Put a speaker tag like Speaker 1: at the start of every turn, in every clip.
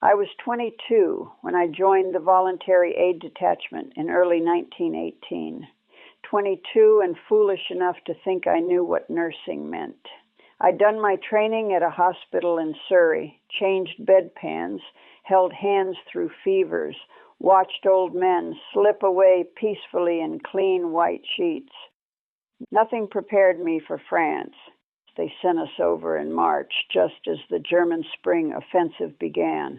Speaker 1: I was 22 when I joined the Voluntary Aid Detachment in early 1918. 22 and foolish enough to think I knew what nursing meant. I'd done my training at a hospital in Surrey, changed bedpans, held hands through fevers, watched old men slip away peacefully in clean white sheets. Nothing prepared me for France. They sent us over in March, just as the German spring offensive began.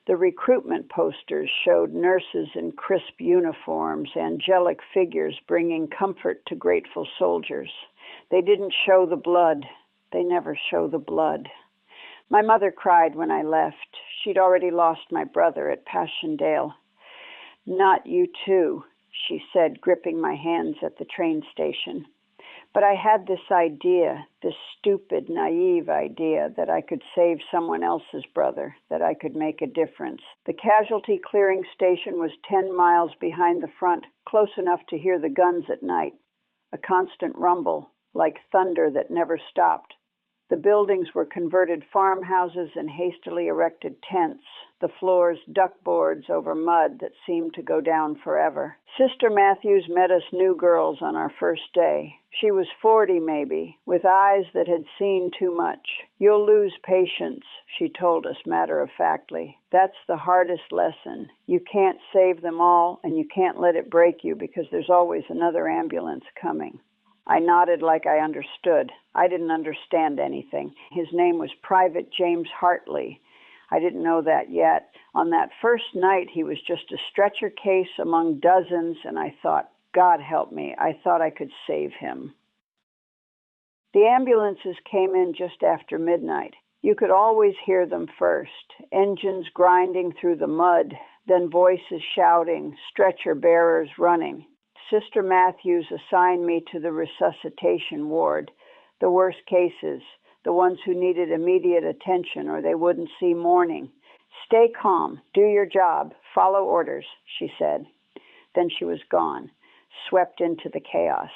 Speaker 1: The recruitment posters showed nurses in crisp uniforms, angelic figures bringing comfort to grateful soldiers. They didn't show the blood. They never show the blood. My mother cried when I left. She'd already lost my brother at Passchendaele. Not you too, she said, gripping my hands at the train station. But I had this idea, this stupid, naive idea, that I could save someone else's brother, that I could make a difference. The casualty clearing station was 10 miles behind the front, close enough to hear the guns at night. A constant rumble, like thunder that never stopped. The buildings were converted farmhouses and hastily erected tents, the floors duckboards over mud that seemed to go down forever. Sister Matthews met us new girls on our first day. She was 40 maybe, with eyes that had seen too much. You'll lose patience, she told us matter-of-factly. That's the hardest lesson. You can't save them all, and you can't let it break you because there's always another ambulance coming. I nodded like I understood. I didn't understand anything. His name was Private James Hartley. I didn't know that yet. On that first night, he was just a stretcher case among dozens, and I thought, God help me, I thought I could save him. The ambulances came in just after midnight. You could always hear them first, engines grinding through the mud, then voices shouting, stretcher bearers running. Sister Matthews assigned me to the resuscitation ward, the worst cases, the ones who needed immediate attention or they wouldn't see morning. Stay calm, do your job, follow orders, she said. Then she was gone, swept into the chaos.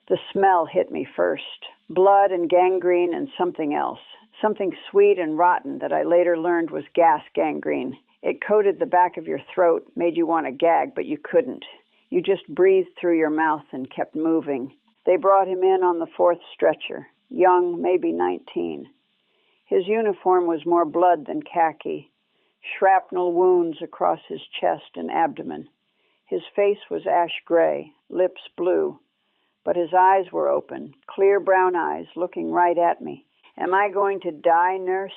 Speaker 1: The smell hit me first, blood and gangrene and something else, something sweet and rotten that I later learned was gas gangrene. It coated the back of your throat, made you want to gag, but you couldn't. You just breathed through your mouth and kept moving. They brought him in on the fourth stretcher, young, maybe 19. His uniform was more blood than khaki, shrapnel wounds across his chest and abdomen. His face was ash gray, lips blue, but his eyes were open, clear brown eyes looking right at me. Am I going to die, nurse?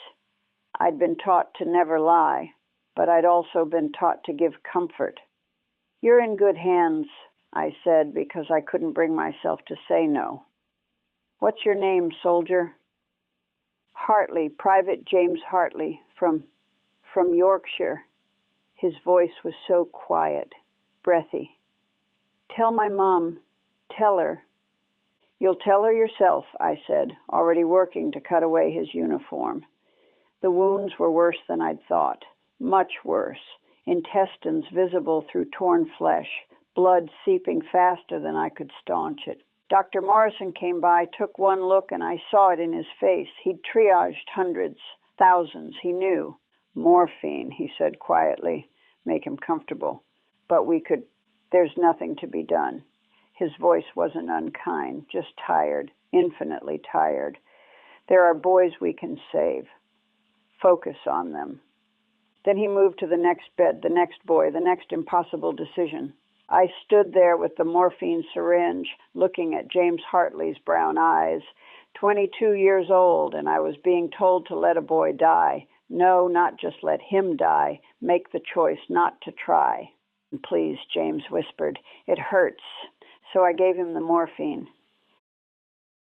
Speaker 1: I'd been taught to never lie, but I'd also been taught to give comfort. You're in good hands, I said, because I couldn't bring myself to say no. What's your name, soldier? Hartley, Private James Hartley, from Yorkshire. His voice was so quiet, breathy. Tell my mom, tell her. You'll tell her yourself, I said, already working to cut away his uniform. The wounds were worse than I'd thought, much worse. Intestines visible through torn flesh, blood seeping faster than I could staunch it. Dr. Morrison came by, took one look, and I saw it in his face. He'd triaged hundreds, thousands, he knew. Morphine, he said quietly, make him comfortable. But there's nothing to be done. His voice wasn't unkind, just tired, infinitely tired. There are boys we can save. Focus on them. Then he moved to the next bed, the next boy, the next impossible decision. I stood there with the morphine syringe, looking at James Hartley's brown eyes. 22 years old, and I was being told to let a boy die. No, not just let him die. Make the choice not to try. Please, James whispered. It hurts. So I gave him the morphine.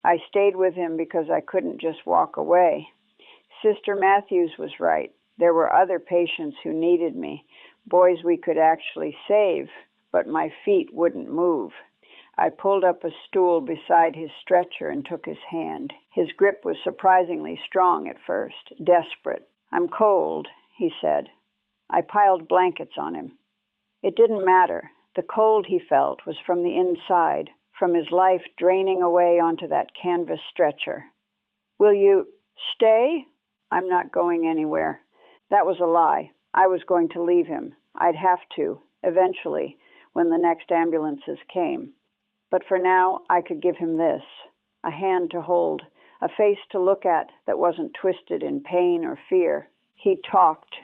Speaker 1: I stayed with him because I couldn't just walk away. Sister Matthews was right. There were other patients who needed me, boys we could actually save, but my feet wouldn't move. I pulled up a stool beside his stretcher and took his hand. His grip was surprisingly strong at first, desperate. I'm cold, he said. I piled blankets on him. It didn't matter. The cold he felt was from the inside, from his life draining away onto that canvas stretcher. Will you stay? I'm not going anywhere. That was a lie. I was going to leave him. I'd have to, eventually, when the next ambulances came. But for now, I could give him this: a hand to hold, a face to look at that wasn't twisted in pain or fear. He talked,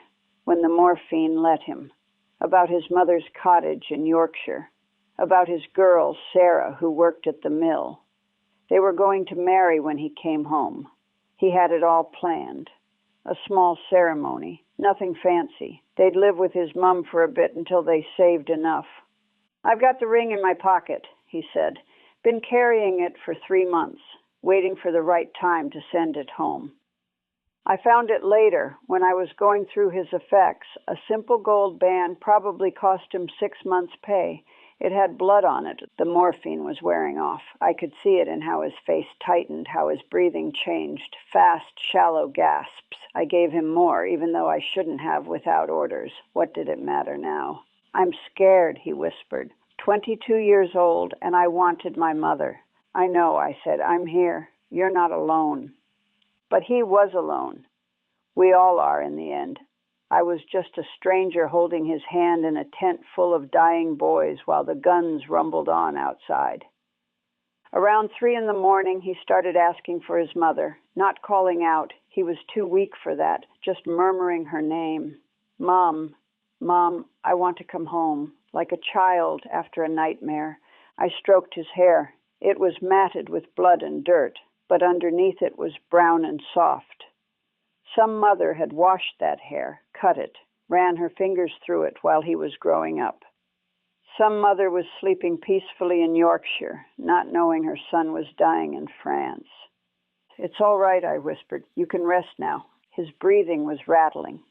Speaker 1: when the morphine let him, about his mother's cottage in Yorkshire, about his girl, Sarah, who worked at the mill. They were going to marry when he came home. He had it all planned. A small ceremony, nothing fancy. They'd live with his mom for a bit until they saved enough. "I've got the ring in my pocket," he said. "Been carrying it for 3 months, waiting for the right time to send it home." I found it later, when I was going through his effects. A simple gold band probably cost him 6 months' pay. It had blood on it. The morphine was wearing off. I could see it in how his face tightened, how his breathing changed. Fast, shallow gasps. I gave him more, even though I shouldn't have without orders. What did it matter now? "I'm scared," he whispered. 22 years old, and I wanted my mother. "I know," I said. "I'm here. You're not alone." But he was alone. We all are in the end. I was just a stranger holding his hand in a tent full of dying boys while the guns rumbled on outside. Around 3 in the morning, he started asking for his mother, not calling out. He was too weak for that, just murmuring her name. "Mom, Mom, I want to come home," like a child after a nightmare. I stroked his hair. It was matted with blood and dirt, but underneath it was brown and soft. Some mother had washed that hair, cut it, ran her fingers through it while he was growing up. Some mother was sleeping peacefully in Yorkshire, not knowing her son was dying in France. "It's all right," I whispered. "You can rest now." His breathing was rattling.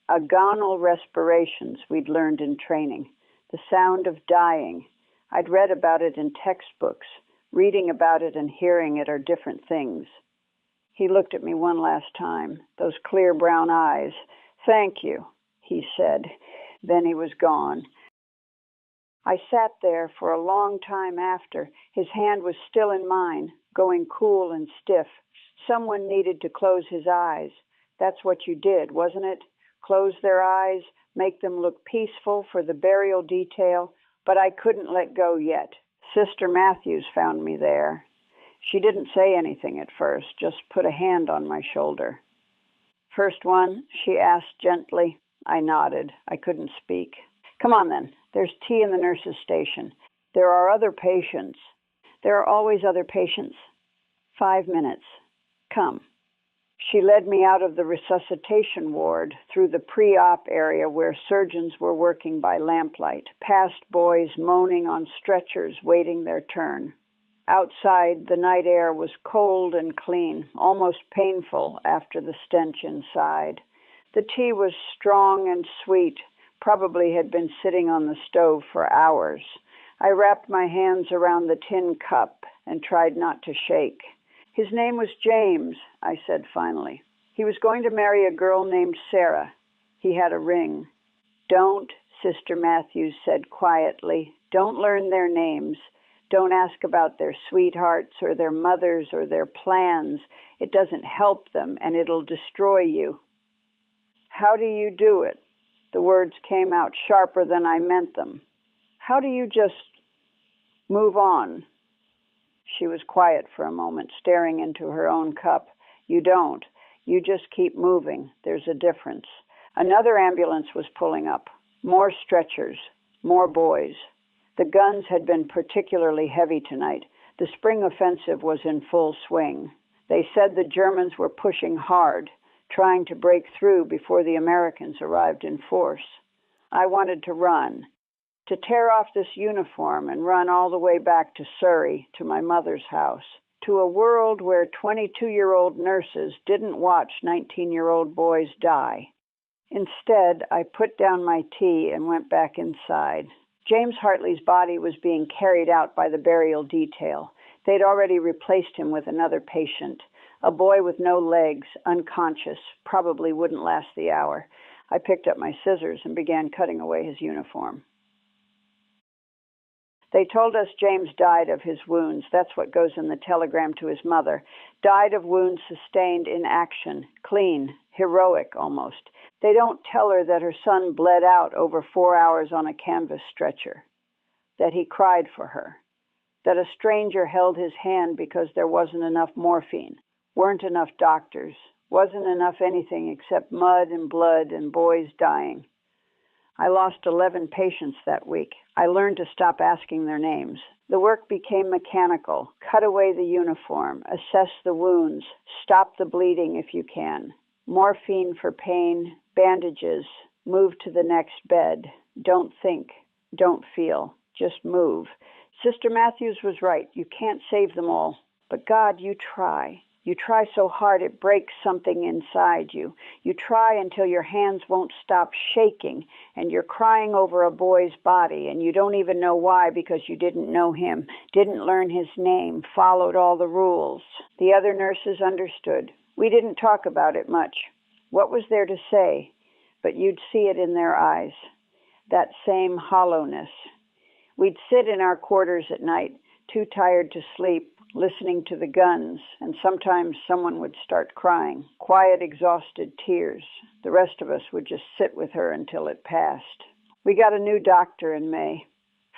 Speaker 1: Agonal respirations we'd learned in training. The sound of dying. I'd read about it in textbooks. Reading about it and hearing it are different things. He looked at me one last time, those clear brown eyes. "Thank you," he said. Then he was gone. I sat there for a long time after. His hand was still in mine, going cool and stiff. Someone needed to close his eyes. That's what you did, wasn't it? Close their eyes, make them look peaceful for the burial detail. But I couldn't let go yet. Sister Matthews found me there. She didn't say anything at first, just put a hand on my shoulder. "First one?" she asked gently. I nodded. I couldn't speak. "Come on then. There's tea in the nurse's station. There are other patients." "There are always other patients." 5 minutes. "Come." She led me out of the resuscitation ward, through the pre-op area where surgeons were working by lamplight, past boys moaning on stretchers waiting their turn. Outside, the night air was cold and clean, almost painful after the stench inside. The tea was strong and sweet, probably had been sitting on the stove for hours. I wrapped my hands around the tin cup and tried not to shake. "His name was James," I said finally. "He was going to marry a girl named Sarah. He had a ring." "Don't," Sister Matthews said quietly. "Don't learn their names. Don't ask about their sweethearts or their mothers or their plans. It doesn't help them, and it'll destroy you." "How do you do it?" The words came out sharper than I meant them. "How do you just move on?" She was quiet for a moment, staring into her own cup. "You don't. You just keep moving. There's a difference." Another ambulance was pulling up. More stretchers. More boys. The guns had been particularly heavy tonight. The spring offensive was in full swing. They said the Germans were pushing hard, trying to break through before the Americans arrived in force. I wanted to run, to tear off this uniform and run all the way back to Surrey, to my mother's house, to a world where 22-year-old nurses didn't watch 19-year-old boys die. Instead, I put down my tea and went back inside. James Hartley's body was being carried out by the burial detail. They'd already replaced him with another patient, a boy with no legs, unconscious, probably wouldn't last the hour. I picked up my scissors and began cutting away his uniform. They told us James died of his wounds. That's what goes in the telegram to his mother. Died of wounds sustained in action. Clean, heroic almost. They don't tell her that her son bled out over 4 hours on a canvas stretcher, that he cried for her, that a stranger held his hand because there wasn't enough morphine, weren't enough doctors, wasn't enough anything except mud and blood and boys dying. I lost 11 patients that week. I learned to stop asking their names. The work became mechanical. Cut away the uniform, assess the wounds, stop the bleeding if you can. Morphine for pain, bandages, move to the next bed. Don't think, don't feel, just move. Sister Matthews was right. You can't save them all. But God, you try. You try so hard it breaks something inside you. You try until your hands won't stop shaking and you're crying over a boy's body and you don't even know why because you didn't know him, didn't learn his name, followed all the rules. The other nurses understood. We didn't talk about it much. What was there to say? But you'd see it in their eyes, that same hollowness. We'd sit in our quarters at night, too tired to sleep, listening to the guns, and sometimes someone would start crying, quiet, exhausted tears. The rest of us would just sit with her until it passed. We got a new doctor in May,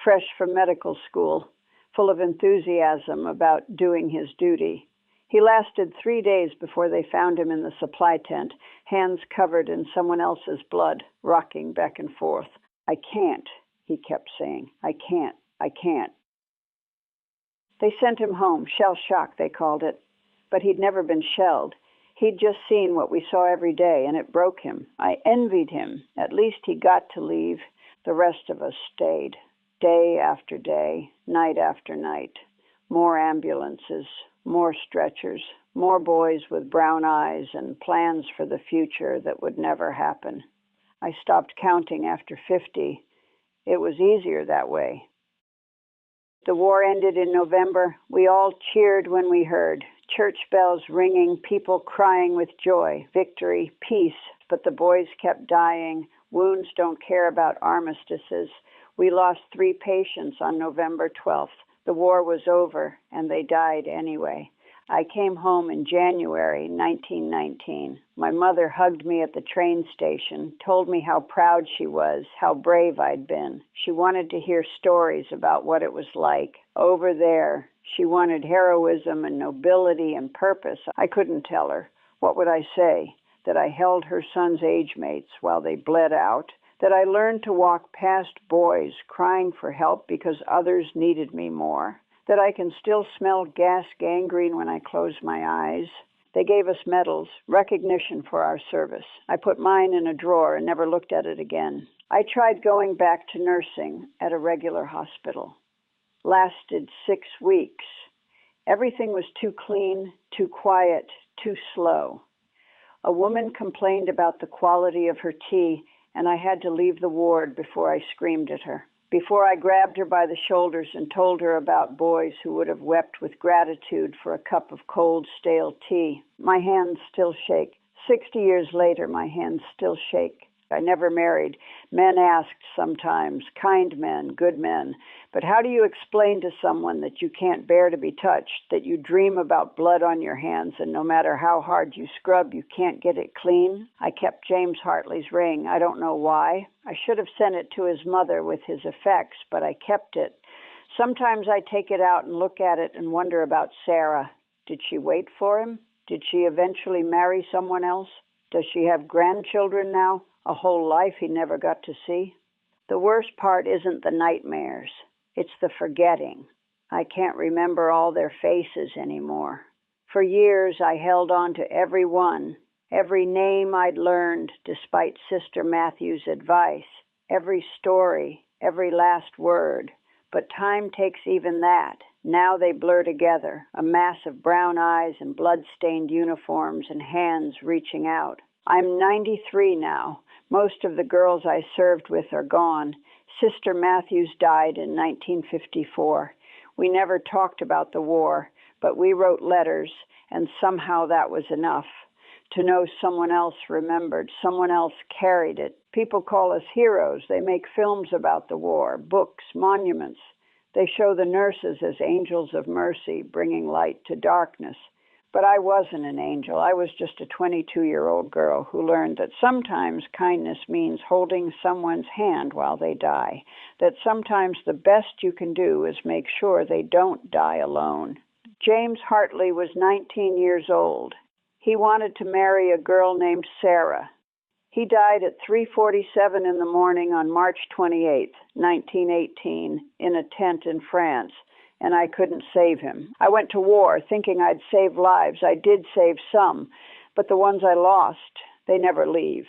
Speaker 1: fresh from medical school, full of enthusiasm about doing his duty. He lasted 3 days before they found him in the supply tent, hands covered in someone else's blood, rocking back and forth. "I can't," he kept saying. "I can't. I can't." They sent him home, shell shock they called it. But he'd never been shelled. He'd just seen what we saw every day, and it broke him. I envied him. At least he got to leave. The rest of us stayed, day after day, night after night. More ambulances, more stretchers, more boys with brown eyes and plans for the future that would never happen. I stopped counting after 50. It was easier that way. The war ended in November. We all cheered when we heard. Church bells ringing, people crying with joy. Victory, peace. But the boys kept dying. Wounds don't care about armistices. We lost 3 patients on November 12th. The war was over, and they died anyway. I came home in January 1919. My mother hugged me at the train station, told me how proud she was, how brave I'd been. She wanted to hear stories about what it was like. Over there, she wanted heroism and nobility and purpose. I couldn't tell her. What would I say? That I held her son's age mates while they bled out? That I learned to walk past boys crying for help because others needed me more? That I can still smell gas gangrene when I close my eyes? They gave us medals, recognition for our service. I put mine in a drawer and never looked at it again. I tried going back to nursing at a regular hospital. Lasted 6 weeks. Everything was too clean, too quiet, too slow. A woman complained about the quality of her tea, and I had to leave the ward before I screamed at her. Before I grabbed her by the shoulders and told her about boys who would have wept with gratitude for a cup of cold, stale tea. My hands still shake. 60 years later, my hands still shake. I never married. Men asked sometimes, kind men, good men. But how do you explain to someone that you can't bear to be touched, that you dream about blood on your hands, and no matter how hard you scrub, you can't get it clean? I kept James Hartley's ring. I don't know why. I should have sent it to his mother with his effects, but I kept it. Sometimes I take it out and look at it and wonder about Sarah. Did she wait for him? Did she eventually marry someone else? Does she have grandchildren now? A whole life he never got to see? The worst part isn't the nightmares. It's the forgetting. I can't remember all their faces anymore. For years I held on to every one, every name I'd learned despite Sister Matthews' advice, every story, every last word. But time takes even that. Now they blur together, a mass of brown eyes and blood-stained uniforms and hands reaching out. I'm 93 now. Most of the girls I served with are gone. Sister Matthews died in 1954. We never talked about the war, but we wrote letters, and somehow that was enough. To know someone else remembered, someone else carried it. People call us heroes. They make films about the war, books, monuments. They show the nurses as angels of mercy, bringing light to darkness. But I wasn't an angel. I was just a 22-year-old girl who learned that sometimes kindness means holding someone's hand while they die, that sometimes the best you can do is make sure they don't die alone. James Hartley was 19 years old. He wanted to marry a girl named Sarah. He died at 3:47 in the morning on March 28, 1918, in a tent in France, and I couldn't save him. I went to war thinking I'd save lives. I did save some, but the ones I lost, they never leave.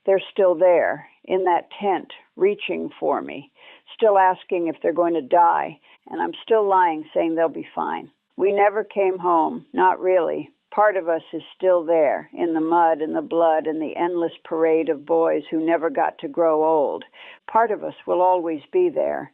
Speaker 1: They're still there, in that tent, reaching for me, still asking if they're going to die, and I'm still lying saying they'll be fine. We never came home, not really. Part of us is still there, in the mud and the blood and the endless parade of boys who never got to grow old. Part of us will always be there.